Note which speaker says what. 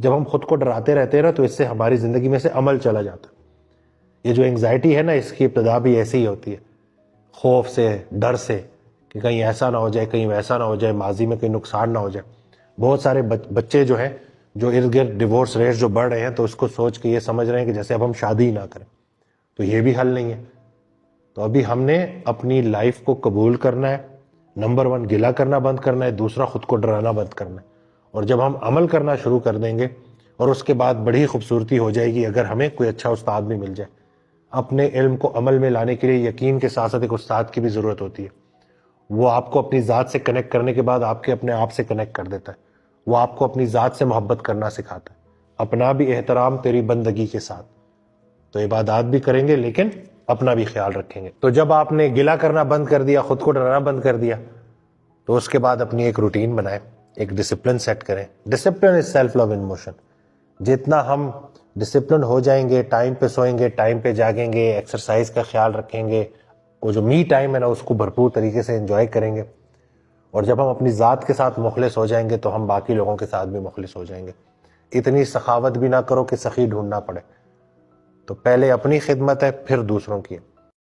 Speaker 1: جب ہم خود کو ڈراتے رہتے ہیں نا تو اس سے ہماری زندگی میں سے عمل چلا جاتا ہے. یہ جو انگزائٹی ہے نا اس کی ابتدا بھی ایسی ہی ہوتی ہے، خوف سے، ڈر سے کہ کہیں ایسا نہ ہو جائے، کہیں ویسا نہ ہو جائے، ماضی میں کہیں نقصان نہ ہو جائے. بہت سارے بچے جو ہیں جو ارد گرد ڈیورس ریٹ جو بڑھ رہے ہیں تو اس کو سوچ کے یہ سمجھ رہے ہیں کہ جیسے اب ہم شادی ہی نہ کریں. تو یہ بھی حل نہیں ہے. تو ابھی ہم نے اپنی لائف کو قبول کرنا ہے. نمبر 1 گلا کرنا بند کرنا ہے، دوسرا خود کو ڈرانا بند کرنا ہے. اور جب ہم عمل کرنا شروع کر دیں گے اور اس کے بعد بڑی خوبصورتی ہو جائے گی اگر ہمیں کوئی اچھا استاد بھی مل جائے. اپنے علم کو عمل میں لانے کے لیے یقین کے ساتھ ساتھ ایک استاد کی بھی ضرورت ہوتی ہے. وہ آپ کو اپنی ذات سے کنیکٹ کرنے کے بعد آپ کے اپنے آپ سے کنیکٹ کر دیتا ہے. وہ آپ کو اپنی ذات سے محبت کرنا سکھاتا ہے. اپنا بھی احترام تیری بندگی کے ساتھ. تو عبادات بھی کریں گے لیکن اپنا بھی خیال رکھیں گے. تو جب آپ نے گلا کرنا بند کر دیا، خود کو ڈرانا بند کر دیا، تو اس کے بعد اپنی ایک روٹین بنائیں، ایک ڈسپلن سیٹ کریں. Discipline is self love in motion. جتنا ہم ڈسپلن ہو جائیں گے، ٹائم پہ سوئیں گے، ٹائم پہ جاگیں گے، ایکسرسائز کا خیال رکھیں گے، وہ جو می ٹائم ہے نا اس کو بھرپور طریقے سے انجوائے کریں گے. اور جب ہم اپنی ذات کے ساتھ مخلص ہو جائیں گے تو ہم باقی لوگوں کے ساتھ بھی مخلص ہو جائیں گے. اتنی سخاوت بھی نہ کرو کہ سخی ڈھونڈنا پڑے. تو پہلے اپنی خدمت ہے، پھر دوسروں کی.